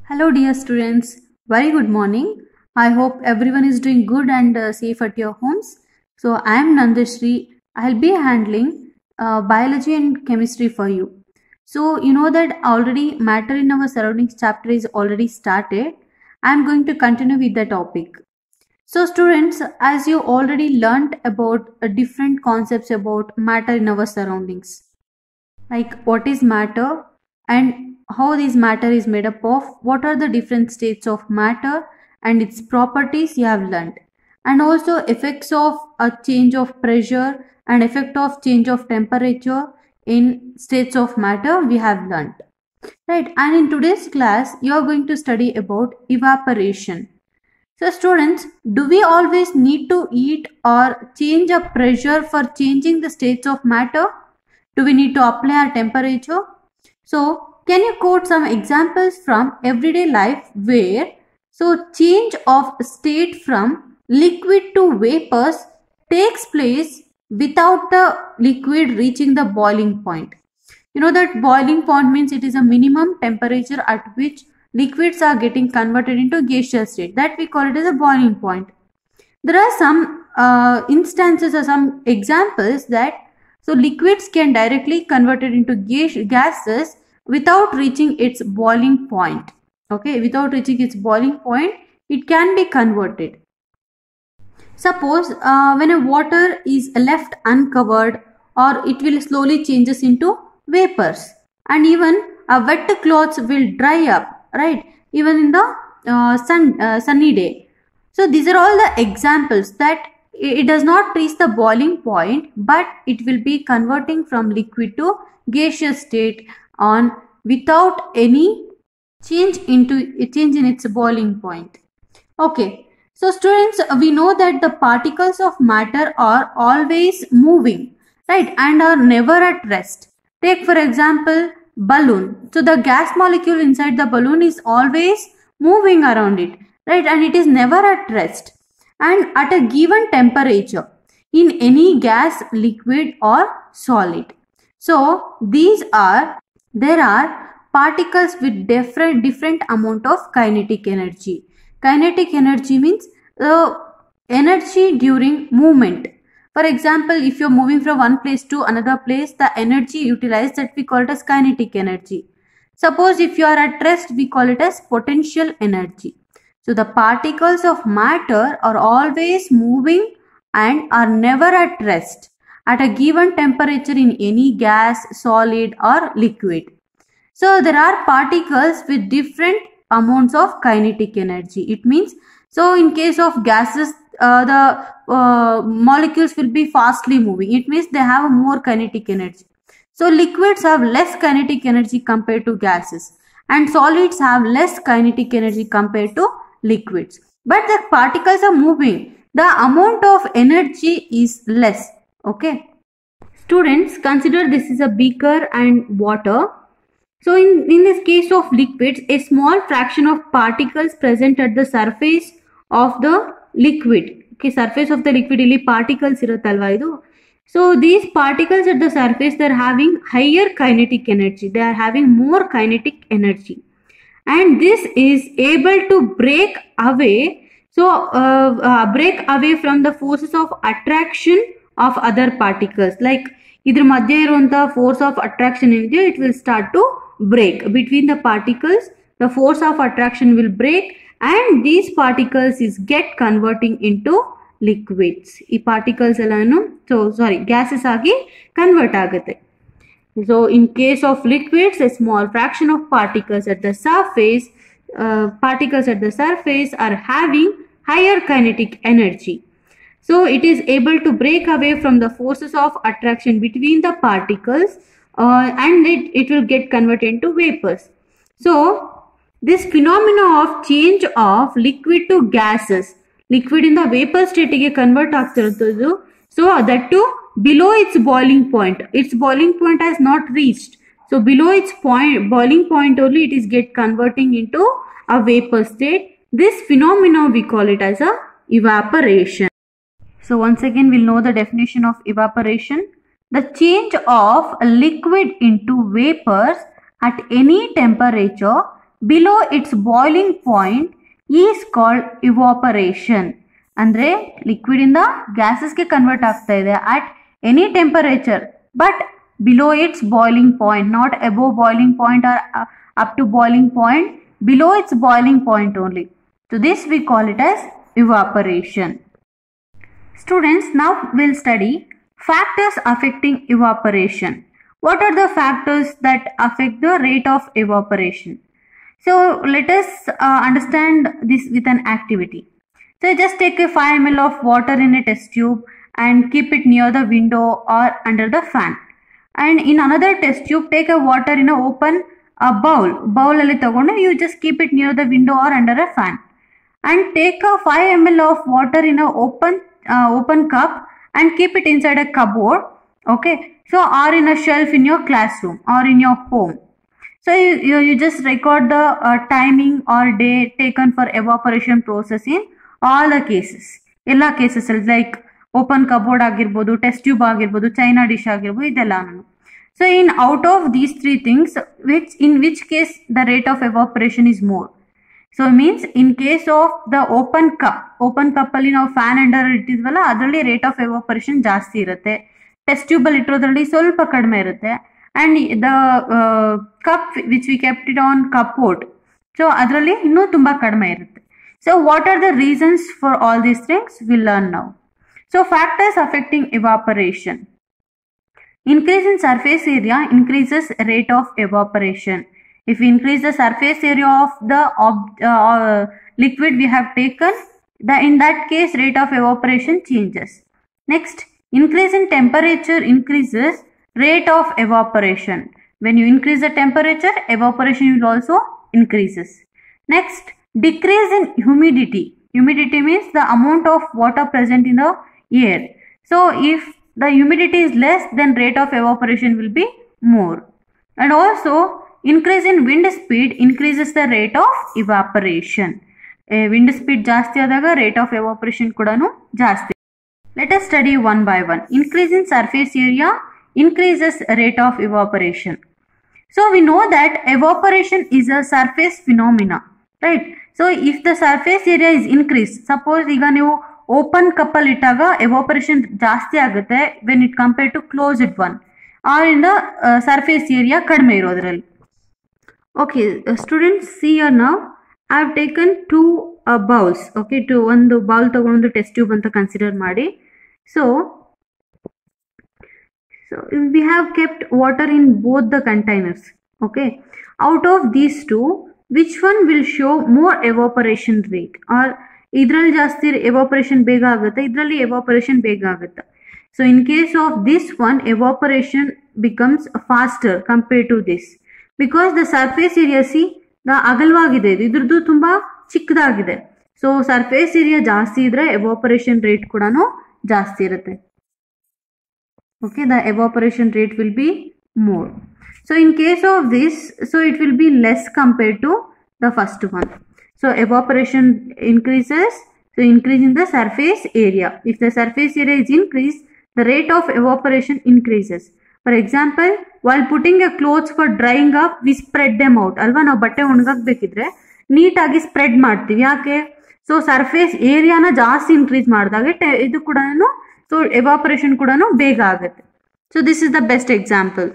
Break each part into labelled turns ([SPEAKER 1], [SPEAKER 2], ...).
[SPEAKER 1] Hello dear students, very good morning. I hope everyone is doing good and safe at your homes. So I am Nandashri. I'll be handling biology and chemistry for you. So you know that already matter in our surroundings chapter is already started. I am going to continue with the topic. So students, as you already learnt about different concepts about matter in our surroundings, like what is matter and how this matter is made up of, what are the different states of matter and its properties you have learned, and also effects of a change of pressure and effect of change of temperature in states of matter we have learned, right? And in today's class you are going to study about evaporation. So students, do we always need to eat or change a pressure for changing the states of matter? Do we need to apply our temperature? So can you quote some examples from everyday life where change of state from liquid to vapors takes place without the liquid reaching the boiling point? You know that boiling point means it is a minimum temperature at which liquids are getting converted into gaseous state. That we call it as a boiling point. There are some instances or some examples that liquids can directly converted into gases without reaching its boiling point. Okay, without reaching its boiling point, it can be converted. Suppose when a water is left uncovered, or it will slowly changes into vapors, and even a wet clothes will dry up, right? Even in the sunny day. So these are all the examples that it does not reach the boiling point, but it will be converting from liquid to gaseous state on without any change in its boiling point. Okay, so students, we know that the particles of matter are always moving, right, and are never at rest. Take for example balloon. So the gas molecule inside the balloon is always moving around it, right, and it is never at rest and at a given temperature in any gas, liquid or solid. So there are particles with different amount of kinetic energy. Kinetic energy means the energy during movement. For example, if you are moving from one place to another place, the energy utilized, that we call it as kinetic energy. Suppose if you are at rest, we call it as potential energy. So the particles of matter are always moving and are never at rest at a given temperature in any gas, solid or liquid. So there are particles with different amounts of kinetic energy. It means, so in case of gases, the molecules will be fastly moving. It means they have more kinetic energy. So liquids have less kinetic energy compared to gases, and solids have less kinetic energy compared to liquids. But the particles are moving. The amount of energy is less. Okay. Students, consider this is a beaker and water. So in this case of liquids, a small fraction of particles present at the surface of the liquid. Okay, surface of the liquid illi particles iruttalla idu. So these particles at the surface, they are having higher kinetic energy. They are having more kinetic energy. And this is able to break away. So break away from the forces of attraction of other particles. Like idr madhya iruvanta force of attraction ideo, it will start to break between the particles. The force of attraction will break and these particles is get converting into liquids. Ee particles ellanu gases agi convert agutte. So in case of liquids, a small fraction of particles at the surface are having higher kinetic energy. So it is able to break away from the forces of attraction between the particles and it will get converted into vapors. So this phenomena of change of liquid to gases, liquid in the vapor state ge convert agtirodu. So that too below its boiling point. Its boiling point has not reached. So below its boiling point only it is get converting into a vapor state. This phenomena we call it as a evaporation. So once again we'll know the definition of evaporation. The change of a liquid into vapors at any temperature below its boiling point is called evaporation. ಅಂದ್ರೆ liquid ಇಂದ ಗ್ಯಾಸಸ್ಗೆ convert ಆಗ್ತಾ ಇದೆ at any temperature, but below its boiling point, not above boiling point or up to boiling point, below its boiling point only. So this we call it as evaporation. Students, now we'll study factors affecting evaporation. What are the factors that affect the rate of evaporation? So let us understand this with an activity. So just take a 5 ml of water in a test tube and keep it near the window or under the fan. And in another test tube, take a water in a open bowl alli tagondu, you just keep it near the window or under a fan. And take a 5 ml of water in a open cup and keep it inside a cupboard, okay, so or in a shelf in your classroom or in your home. So you just record the timing or day taken for evaporation process in all the cases, ella cases like open cupboard agirbodu, test tube agirbodu, china dish agirbodu, idella. So in out of these three things, in which case the rate of evaporation is more? So means in case of the open cup ಅಲ್ಲಿ ನಾವು fan under ಇಟ್ಟಿದ್ವಲ್ಲ ಅದರಲ್ಲಿ rate of evaporation ಜಾಸ್ತಿ ಇರುತ್ತೆ. Test tube ಅಲ್ಲಿ ಇಟ್ಟಿರೋದ್ರಲ್ಲಿ ಸ್ವಲ್ಪ ಕಡಿಮೆ ಇರುತ್ತೆ. And the cup which we kept it on ಕಪ್ಬೋರ್ಡ್, so ಅದರಲ್ಲಿ ಇನ್ನೂ ತುಂಬಾ ಕಡಿಮೆ ಇರುತ್ತೆ. So what are the reasons for all these things will learn now. So factors affecting evaporation. Increase in surface area increases rate of evaporation. If we increase the surface area of the liquid we have taken, in that case rate of evaporation changes. Next, increase in temperature increases rate of evaporation. When you increase the temperature, evaporation will also increases. Next, decrease in humidity. Humidity means the amount of water present in the air. So if the humidity is less, then rate of evaporation will be more. And also increase in wind speed increases the rate of evaporation. Wind speed ಜಾಸ್ತಿ ಆದಾಗ rate of evaporation ಕೂಡ ಜಾಸ್ತಿ. Let us study one by one. Increase in surface area increases rate of evaporation. So we know that evaporation is a surface phenomena, right? So if the surface area is increased, suppose ಈಗ ನೀವು open cup ಅಲ್ಲಿ ಇಟ್ಟಾಗ evaporation ಜಾಸ್ತಿ ಆಗುತ್ತೆ when it compare to closed one, ಆದ್ರಿಂದ surface area ಕಡಿಮೆ ಇರೋದ್ರಲ್ಲಿ. Okay students, see here now I have taken 2 bowls. Okay, ಒಂದು ಬೌಲ್ ತಗೊಂಡು ಟೆಸ್ಟ್ ಟ್ಯೂಬ್ ಅಂತ ಕನ್ಸಿಡರ್ ಮಾಡಿ. So we have kept water in both the containers. Okay, out of these two, which one will show more evaporation rate? Or idರಲ್ಲಿ ಜಾಸ್ತಿ evaporation ಬೇಗ ಆಗುತ್ತೆ, ಇದರಲ್ಲಿ evaporation ಬೇಗ ಆಗುತ್ತೆ. So in case of this one, evaporation becomes faster compared to this, because the surface area ಅಗಲವಾಗಿದೆ, ಇದ್ರದ್ದು ತುಂಬಾ ಚಿಕ್ಕದಾಗಿದೆ. So surface area ಜಾಸ್ತಿ ಇದ್ರೆ evaporation rate ಕೂಡ ಜಾಸ್ತಿ ಇರುತ್ತೆ. Okay, the evaporation rate will be more. So in case of this, so it will be less compared to the first one. So evaporation increases, so increase in the surface area. If the surface area is increased, the rate of evaporation increases. For example, while putting a clothes for drying up, we spread them out. ಅಲ್ವಾ, ನಾವು ಬಟ್ಟೆ ಒಣಗಾಕ್ಬೇಕಿದ್ರೆ ನೀಟಾಗಿ spread ಮಾಡ್ತೀವಿ. ಯಾಕೆ? So surface ಏರಿಯಾನ ಜಾಸ್ತಿ increase ಮಾಡಿದಾಗ ಇದು ಕೂಡ ಸೊ evaporation ಕೂಡ ಬೇಗ ಆಗುತ್ತೆ. So this is the best example.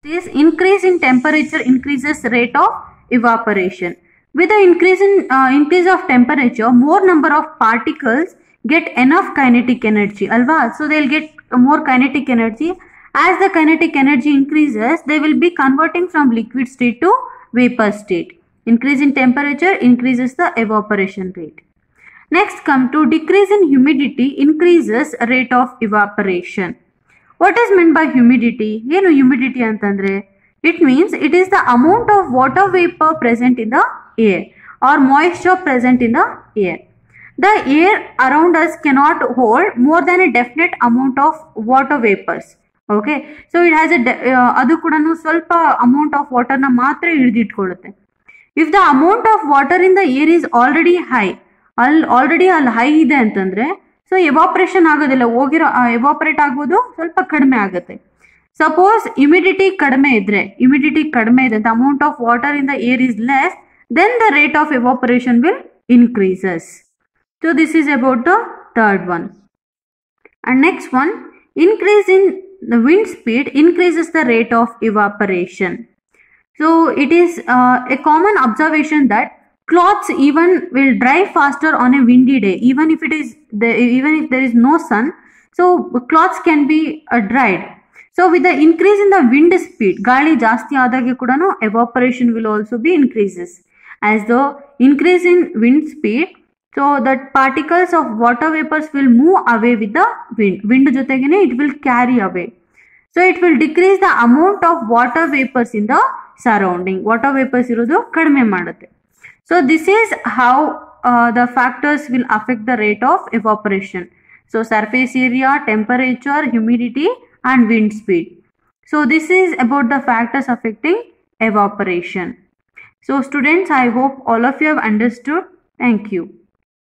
[SPEAKER 1] This increase in temperature increases rate of evaporation. With the increase of temperature, more number of particles get enough kinetic energy, alva. So they'll get more kinetic energy. As the kinetic energy increases, they will be converting from liquid state to vapor state. Increase in temperature increases the evaporation rate. Next, come to decrease in humidity increases rate of evaporation. What is meant by humidity? ಏನು humidity ಅಂತಂದ್ರೆ? It means it is the amount of water vapor present in the air or moisture present in the air. The air around us cannot hold more than a definite amount of water vapors. Okay, so it has ಅದು ಕೂಡ ಸ್ವಲ್ಪ amount of water ನ ಮಾತ್ರ ಹಿಡಿದಿಟ್ಕೊಳ್ಳುತ್ತೆ. If the amount of water in the air is already high, ಅಲ್ಲಿ high ಇದೆ ಅಂತಂದ್ರೆ so evaporation ಆಗೋದಿಲ್ಲ, evaporate ಆಗೋದು ಸ್ವಲ್ಪ ಕಡಿಮೆ ಆಗುತ್ತೆ. ಸಪೋಸ್ ಹ್ಯುಮಿಡಿಟಿ ಕಡಿಮೆ ಇದೆ, the amount of water in the air is less, then the rate of evaporation will increases. So this is about the third one. And next one, increase in the wind speed increases the rate of evaporation. So it is a common observation that clothes even will dry faster on a windy day, even if there is no sun. So clothes can be dried. So with the increase in the wind speed, ಗಾಳಿ ಜಾಸ್ತಿ ಆದಾಗೆ ಕೂಡ evaporation will also be increases. As the increase in wind speed, so that particles of water vapors will move away with the wind. Wind ಜೊತೆಗೇನೆ it will carry away. So it will decrease the amount of water vapors in the surrounding. Water vapors irodu kadime ಮಾಡುತ್ತೆ. So this is how the factors will affect the rate of evaporation. So surface area, temperature, humidity and wind speed. So this is about the factors affecting evaporation. So students, I hope all of you have understood. Thank you.